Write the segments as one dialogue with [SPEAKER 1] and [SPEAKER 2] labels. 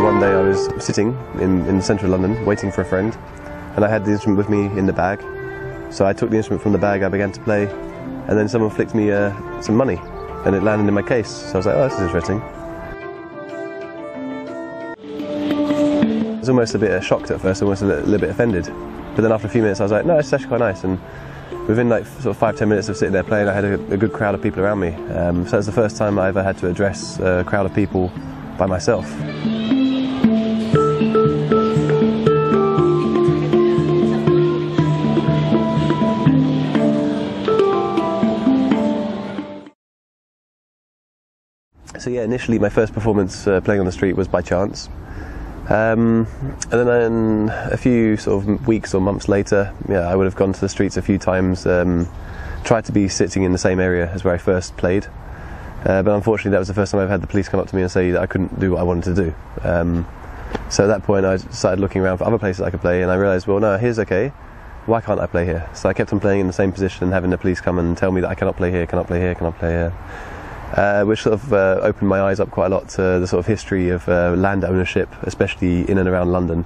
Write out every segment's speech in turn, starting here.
[SPEAKER 1] One day I was sitting in central London waiting for a friend, and I had the instrument with me in the bag. So I took the instrument from the bag, I began to play, and then someone flicked me some money, and it landed in my case. So I was like, oh, this is interesting. I was almost a bit shocked at first, almost a little bit offended. But then after a few minutes I was like, no, it's actually quite nice. And within like sort of 5–10 minutes of sitting there playing, I had a good crowd of people around me. So it's the first time I ever had to address a crowd of people by myself. So yeah, initially my first performance playing on the street was by chance. And then a few sort of weeks or months later, yeah, I would have gone to the streets a few times, tried to be sitting in the same area as where I first played. But unfortunately that was the first time I've had the police come up to me and say that I couldn't do what I wanted to do. So at that point I started looking around for other places I could play, and I realised, well, no, here's okay, why can't I play here? So I kept on playing in the same position and having the police come and tell me that I cannot play here, cannot play here, cannot play here. Which sort of opened my eyes up quite a lot to the sort of history of land ownership, especially in and around London,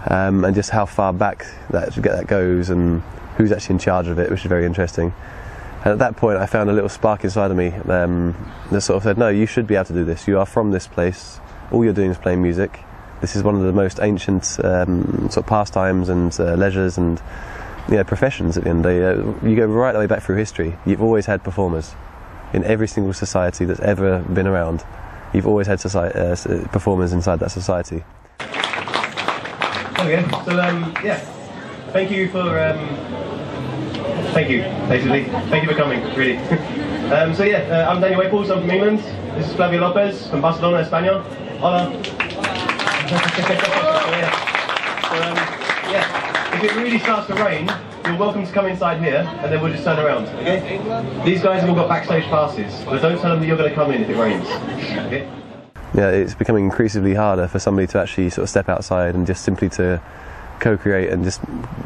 [SPEAKER 1] and just how far back that goes and who's actually in charge of it, which is very interesting. And at that point I found a little spark inside of me that sort of said, no, you should be able to do this. You are from this place, all you're doing is playing music. This is one of the most ancient sort of pastimes and leisures and professions at the end of the day. You go right the way back through history, you've always had performers. In every single society that's ever been around, you've always had performers inside that society.
[SPEAKER 2] There we go. So yeah, thank you, basically. Thank you for coming, really. So yeah, I'm Daniel Waples, I'm from England. This is Flavio Lopez from Barcelona, España. Hola. Yeah, if it really starts to rain, you're welcome to come inside here, and then we'll just turn around, okay? These guys have all got backstage passes, but don't tell them that you're going to come in if it rains, okay?
[SPEAKER 1] Yeah, it's becoming increasingly harder for somebody to actually sort of step outside and just simply to co-create and just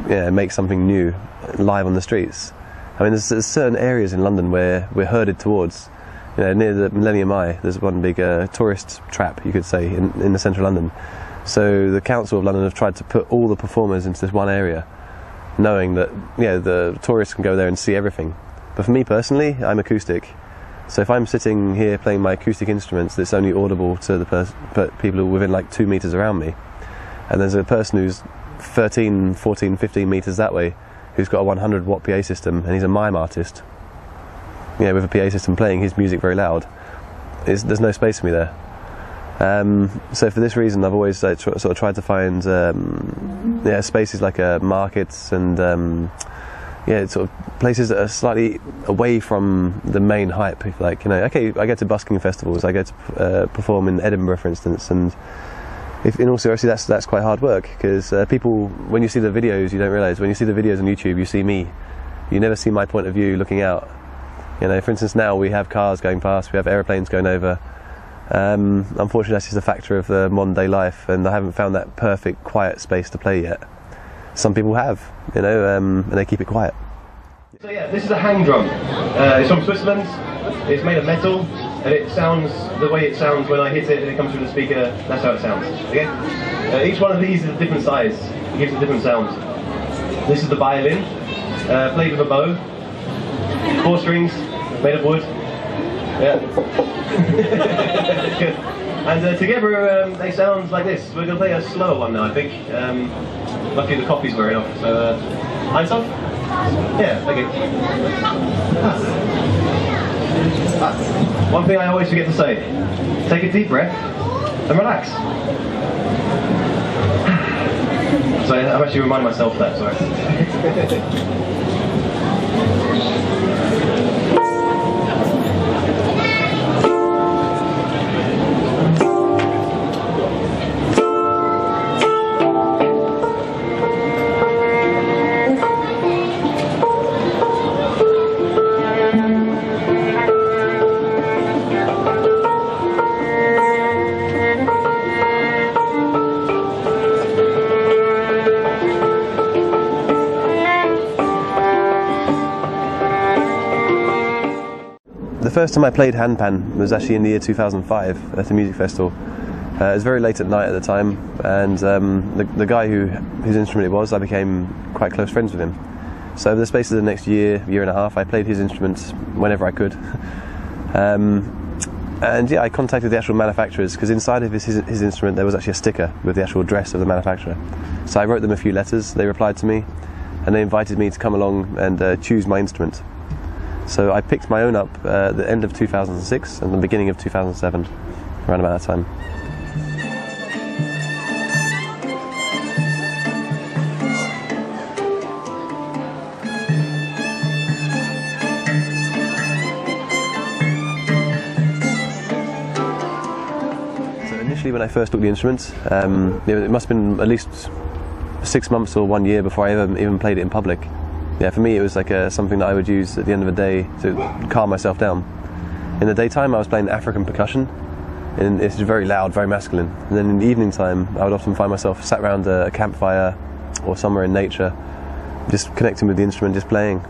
[SPEAKER 1] make something new live on the streets. I mean, there's certain areas in London where we're herded towards. Near the Millennium Eye, there's one big tourist trap, you could say, in the central London. So the Council of London have tried to put all the performers into this one area, knowing that the tourists can go there and see everything. But for me personally, I'm acoustic, so if I'm sitting here playing my acoustic instruments that's only audible to the people who are within like 2 meters around me, and there's a person who's 13, 14, 15 meters that way who's got a 100-watt PA system and he's a mime artist, with a PA system playing his music very loud, there's no space for me there. So for this reason I've always sort of tried to find spaces like markets and sort of places that are slightly away from the main hype. Like, okay, I go to busking festivals, I go to perform in Edinburgh for instance, and in all seriousness that's quite hard work, because people, when you see the videos, you don't realise, when you see the videos on YouTube you see me, you never see my point of view looking out. For instance, now we have cars going past, we have aeroplanes going over. Unfortunately that's just a factor of the modern day life, and I haven't found that perfect quiet space to play yet. Some people have, and they keep it quiet.
[SPEAKER 2] So yeah, this is a hang drum. It's from Switzerland, it's made of metal, and it sounds the way it sounds when I hit it and it comes through the speaker. That's how it sounds, okay? Each one of these is a different size, it gives a different sound. This is the violin, played with a bow, 4 strings, made of wood. Yeah. Good. And together they sound like this. We're going to play a slower one now, I think. Luckily the coffee's wearing off. So, eins off? Yeah, okay. One thing I always forget to say. Take a deep breath and relax. So I'm actually reminding myself that, sorry. The first time I played handpan was actually in the year 2005 at a music festival,
[SPEAKER 1] It was very late at night at the time, and the guy whose instrument it was, I became quite close friends with him. So over the space of the next year and a half, I played his instruments whenever I could. And yeah, I contacted the actual manufacturers, because inside of his instrument there was actually a sticker with the actual address of the manufacturer. So I wrote them a few letters, they replied to me, and they invited me to come along and choose my instrument. So I picked my own up at the end of 2006 and the beginning of 2007, around about that time. Initially, when I first took the instrument, it must have been at least 6 months or 1 year before I ever even played it in public. Yeah, for me it was like something that I would use at the end of the day to calm myself down. In the daytime I was playing African percussion, and it's very loud, very masculine. And then in the evening time I would often find myself sat around a campfire or somewhere in nature, just connecting with the instrument, just playing.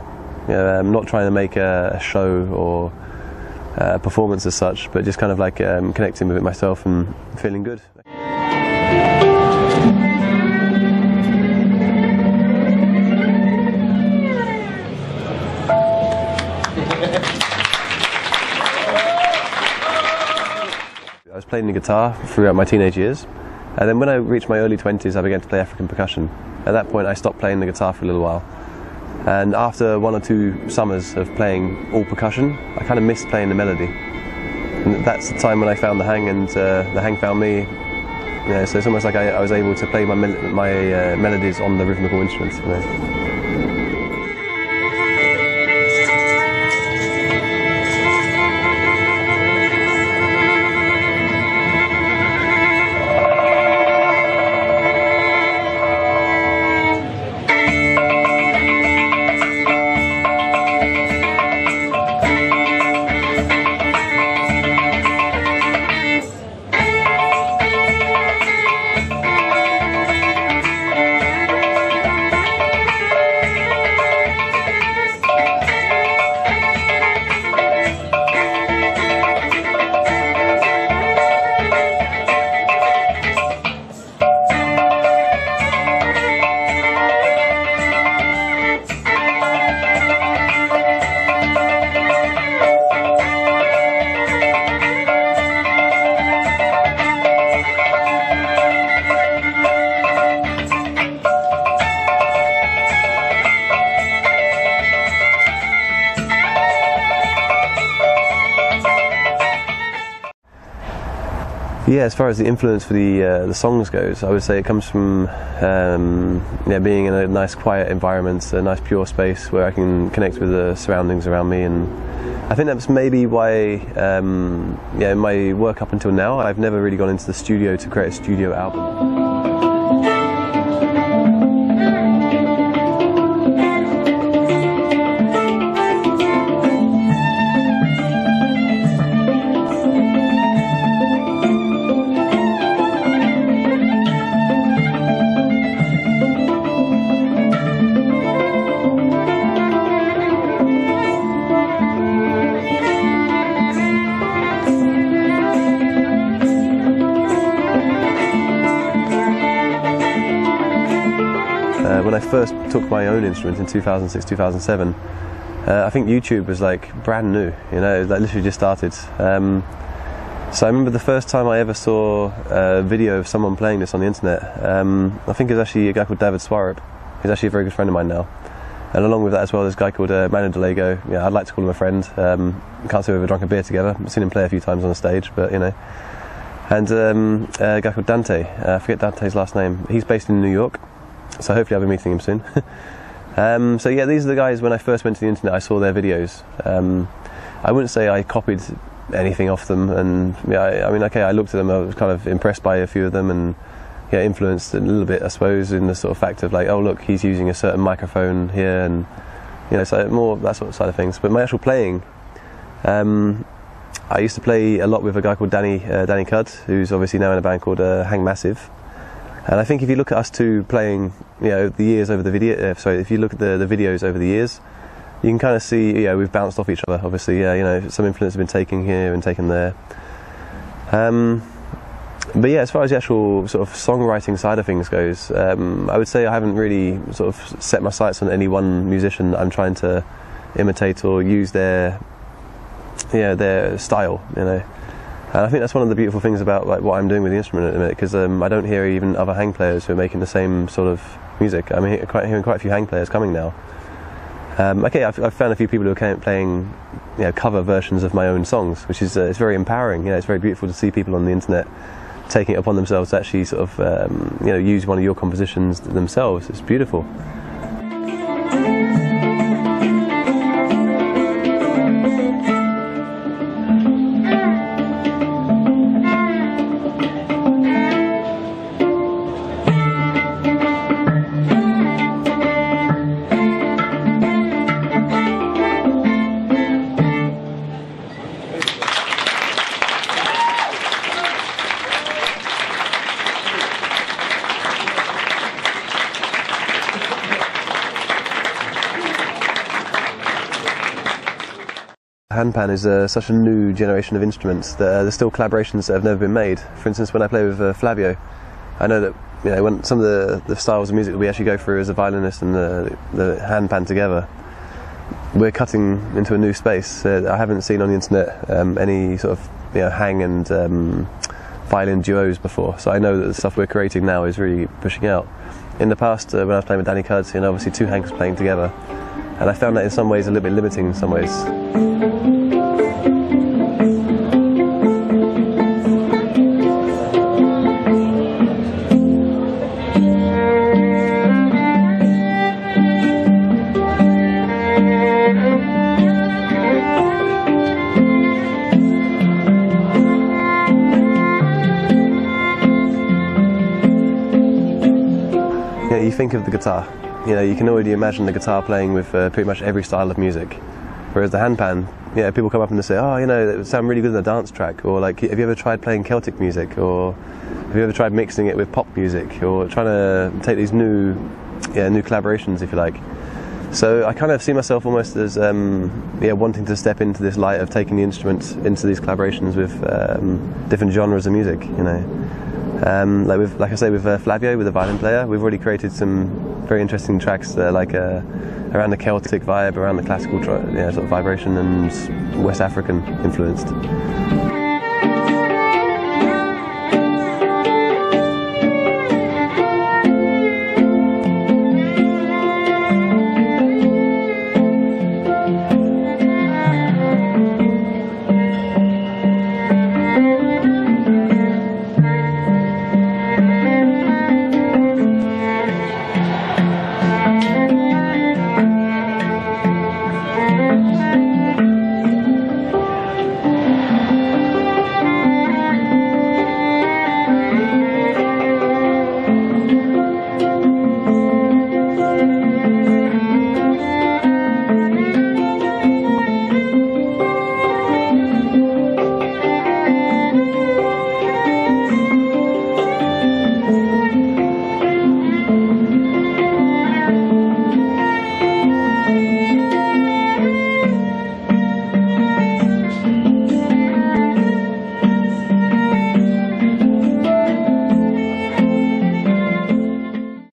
[SPEAKER 1] I'm not trying to make a show or performance as such, but just kind of like connecting with it myself and feeling good. I was playing the guitar throughout my teenage years, and then when I reached my early 20s I began to play African percussion. At that point I stopped playing the guitar for a little while. And after 1 or 2 summers of playing all percussion, I kind of missed playing the melody. And that's the time when I found the hang, and the hang found me. Yeah, so it's almost like I was able to play my melodies on the rhythmical instruments. You know. Yeah, as far as the influence for the songs goes, I would say it comes from being in a nice quiet environment, a nice pure space where I can connect with the surroundings around me, and I think that's maybe why in my work up until now I've never really gone into the studio to create a studio album. When I first took my own instrument in 2006, 2007, I think YouTube was like brand new, you know, it like literally just started. So I remember the first time I ever saw a video of someone playing this on the internet. I think it was actually a guy called David Swarup. He's actually a very good friend of mine now. And along with that as well, there's a guy called Manu DeLego. Yeah, I'd like to call him a friend. Can't say we've ever drunk a beer together. I've seen him play a few times on the stage, but you know. And a guy called Dante. I forget Dante's last name. He's based in New York. So hopefully I'll be meeting him soon. So yeah, these are the guys, when I first went to the internet, I saw their videos. I wouldn't say I copied anything off them, and yeah, I mean, okay, I looked at them, I was kind of impressed by a few of them, and yeah, influenced a little bit, I suppose, in the sort of fact of like, oh look, he's using a certain microphone here, and you know, so more that sort of side of things. But my actual playing, I used to play a lot with a guy called Danny Cudd, who's obviously now in a band called Hang Massive. And I think if you look at us two playing, you know, the years over the video, if you look at the videos over the years, you can kind of see, you know, we've bounced off each other. Obviously, yeah, you know, some influence has been taken here and taken there. But yeah, as far as the actual sort of songwriting side of things goes, I would say I haven't really sort of set my sights on any one musician that I'm trying to imitate or use their style, you know. And I think that's one of the beautiful things about like what I'm doing with the instrument at the minute, because I don't hear even other hang players who are making the same sort of music. I'm hearing quite a few hang players coming now. Okay, I've found a few people who are playing, you know, cover versions of my own songs, which is it's very empowering. You know, it's very beautiful to see people on the internet taking it upon themselves to actually sort of you know, use one of your compositions themselves. It's beautiful. Handpan is such a new generation of instruments that there's still collaborations that have never been made. For instance, when I play with Flavio, I know that, you know, when some of the styles of music that we actually go through as a violinist and the handpan together, we're cutting into a new space. I haven't seen on the internet any sort of, you know, hang and violin duos before, so I know that the stuff we're creating now is really pushing out. In the past, when I was playing with Danny Cuds, you know, obviously two hangs playing together, and I found that in some ways a little bit limiting in some ways. You think of the guitar, you know, you can already imagine the guitar playing with pretty much every style of music, whereas the handpan, you know, people come up and they say, oh, you know, it would sound really good in a dance track, or like, have you ever tried playing Celtic music, or have you ever tried mixing it with pop music, or trying to take these new collaborations, if you like. So I kind of see myself almost as wanting to step into this light of taking the instruments into these collaborations with different genres of music, you know. Like I say, with Flavio, with the violin player, we've already created some very interesting tracks around the Celtic vibe, around the classical sort of vibration and West African influenced.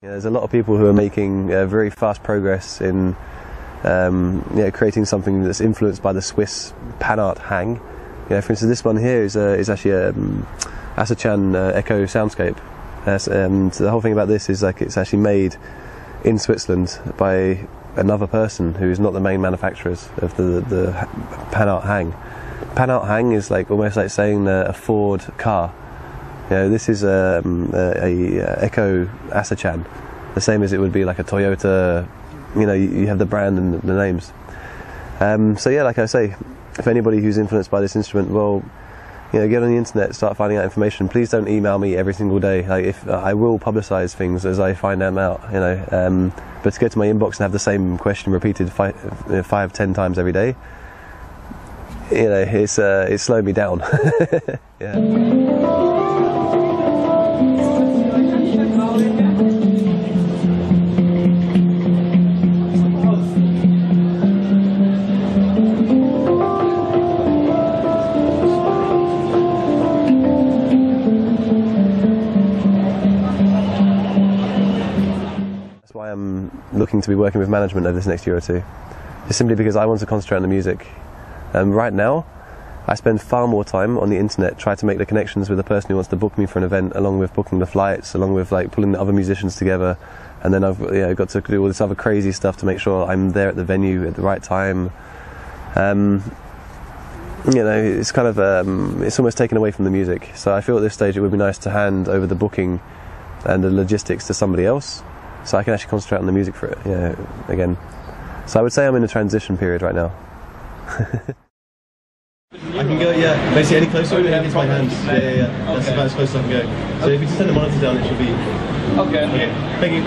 [SPEAKER 1] There's a lot of people who are making very fast progress in creating something that's influenced by the Swiss pan art hang. You know, for instance, this one here is actually a Asachan Echo soundscape, and the whole thing about this is like it's actually made in Switzerland by another person who is not the main manufacturers of the pan art hang. Pan art hang is like almost like saying a Ford car. You know, this is a Echo Asachan, the same as it would be like a Toyota. You know, you have the brand and the names. So yeah, like I say, if anybody who's influenced by this instrument, well, you know, get on the internet, start finding out information. Please don't email me every single day. Like, if I will publicise things as I find them out, you know. But to go to my inbox and have the same question repeated 5-10 times every day, you know, it's slowed me down. Yeah. looking to be working with management over this next year or two. Just simply because I want to concentrate on the music. Right now, I spend far more time on the internet trying to make the connections with the person who wants to book me for an event, along with booking the flights, along with like pulling the other musicians together, and then I've got to do all this other crazy stuff to make sure I'm there at the venue at the right time. It's kind of it's almost taken away from the music. So I feel at this stage it would be nice to hand over the booking and the logistics to somebody else, so I can actually concentrate on the music for it. Again. So I would say I'm in a transition period right now. I can go, basically any closer, it's my hands. Yeah. That's about as close as I can go. So if you just turn the monitor down, it should be... Okay. Thank you.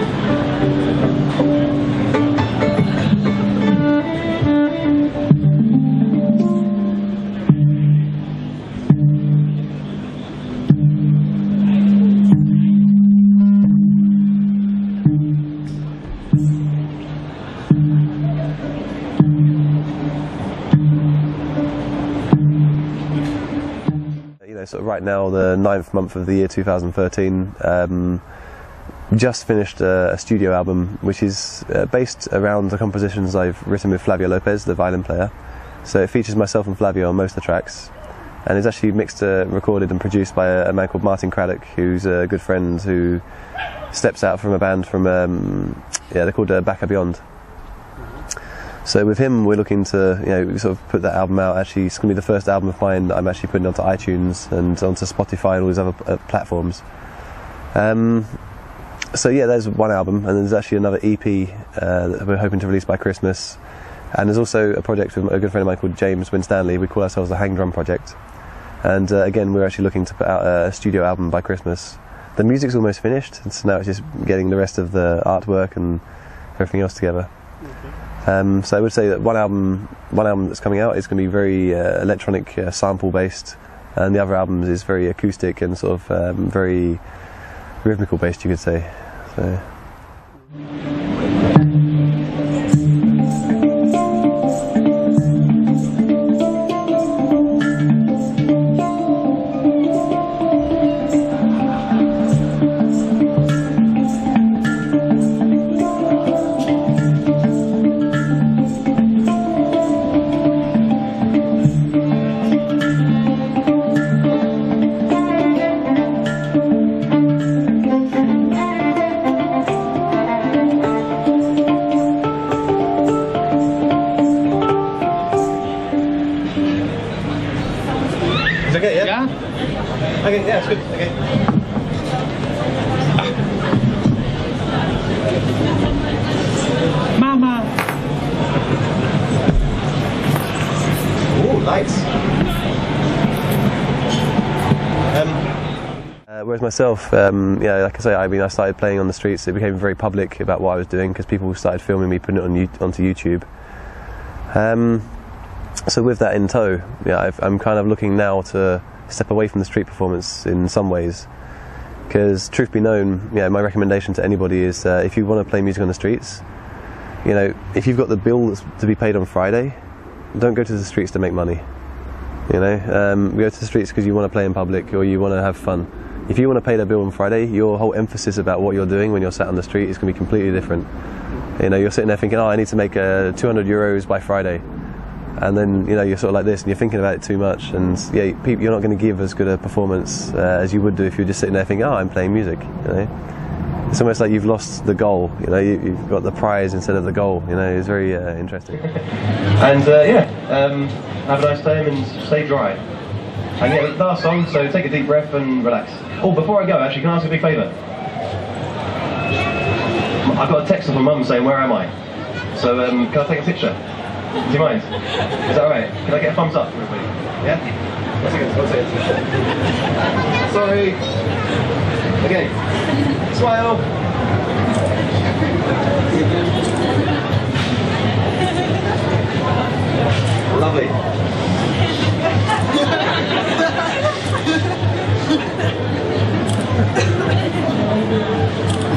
[SPEAKER 1] Sort of right now, the 9th month of the year 2013, just finished a studio album which is based around the compositions I've written with Flavio Lopez, the violin player. So it features myself and Flavio on most of the tracks, and it's actually mixed, recorded and produced by a man called Martin Craddock, who's a good friend who steps out from a band from, they're called Back Beyond. So with him, we're looking to, sort of put that album out. Actually, it's going to be the first album of mine that I'm actually putting onto iTunes and onto Spotify and all these other platforms. There's one album, and there's actually another EP that we're hoping to release by Christmas. And there's also a project with a good friend of mine called James Winstanley. We call ourselves the Hang Drum Project. And again, we're actually looking to put out a studio album by Christmas. The music's almost finished, and so now it's just getting the rest of the artwork and everything else together. So I would say that one album that's coming out is going to be very electronic, sample based, and the other album is very acoustic and sort of very rhythmical based, you could say. So. Okay, yeah? Okay, yeah, it's good. Okay.
[SPEAKER 3] Mama!
[SPEAKER 2] Ooh, lights.
[SPEAKER 1] Whereas myself, like I say, I started playing on the streets. It became very public about what I was doing because people started filming me, putting it onto YouTube. So with that in tow, I'm kind of looking now to step away from the street performance in some ways. Because truth be known, my recommendation to anybody is if you want to play music on the streets, if you've got the bill that's to be paid on Friday, don't go to the streets to make money. You go to the streets because you want to play in public or you want to have fun. If you want to pay that bill on Friday, your whole emphasis about what you're doing when you're sat on the street is going to be completely different. You're sitting there thinking, I need to make 200 euros by Friday. And then you're sort of like this and you're thinking about it too much, and you're not going to give as good a performance as you would do if you're just sitting there thinking, I'm playing music. It's almost like you've lost the goal. You've got the prize instead of the goal. It's very interesting.
[SPEAKER 2] And have a nice time and stay dry. And the last song, so take a deep breath and relax. Oh, before I go, actually, can I ask you a big favour? I've got a text from my mum saying, where am I? So can I take a picture? Do you mind? Is that alright? Can I get a thumbs up from everybody? Yeah? One second. Sorry. Okay. Smile. Lovely.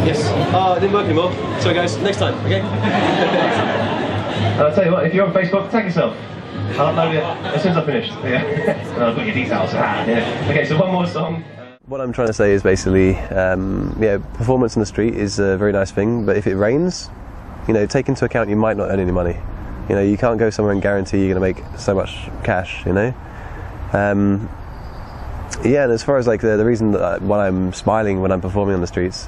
[SPEAKER 2] Yes. Oh, it didn't work anymore. Sorry guys, next time, okay? I'll tell you what, if you're on Facebook, tag yourself. I'll upload it as soon as I finish. Yeah. And I'll put your details. Yeah. Okay, so one more song.
[SPEAKER 1] What I'm trying to say is basically, performance on the street is a very nice thing, but if it rains, take into account you might not earn any money. You can't go somewhere and guarantee you're going to make so much cash. Yeah, and as far as like the reason that why I'm smiling when I'm performing on the streets,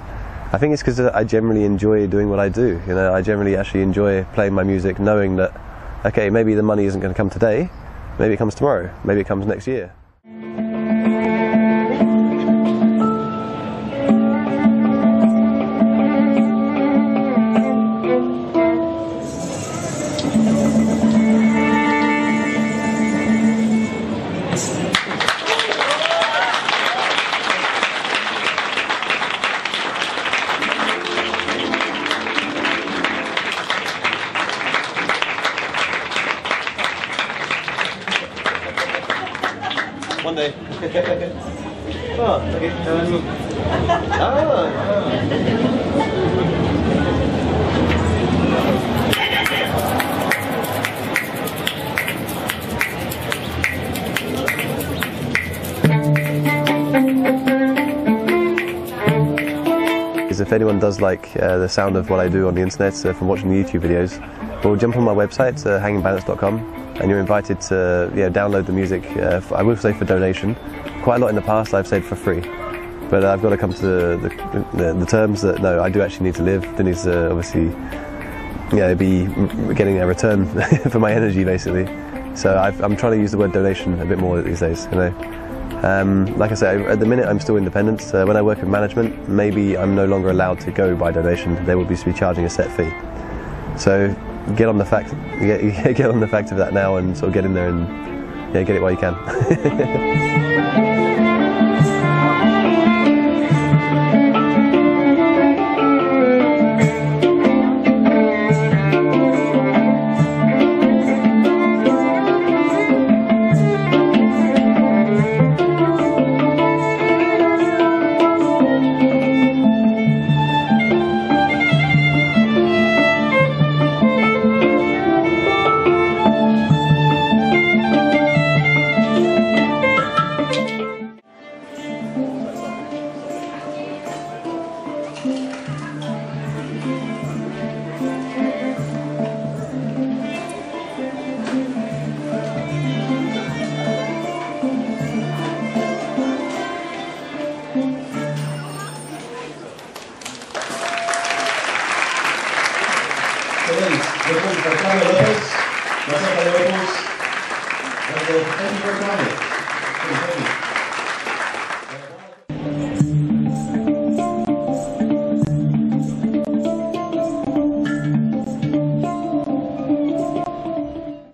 [SPEAKER 1] I think it's because I generally enjoy doing what I do. I generally actually enjoy playing my music, knowing that, okay, maybe the money isn't going to come today, maybe it comes tomorrow, maybe it comes next year.
[SPEAKER 2] One day. Oh, okay.
[SPEAKER 1] If anyone does like the sound of what I do on the internet from watching the YouTube videos, well, jump on my website, hangingbalance.com, and you're invited to download the music. I will say for donation. Quite a lot in the past I've said for free, but I've got to come to the terms that no, I do actually need to live. There needs to obviously be getting a return for my energy basically. So I'm trying to use the word donation a bit more these days. Like I say, at the minute I'm still independent. When I work in management, maybe I'm no longer allowed to go by donation. They will be charging a set fee. So get on the fact of that now, and sort of get in there and get it while you can.
[SPEAKER 2] Waples. Myself, Waples. Thank you for coming.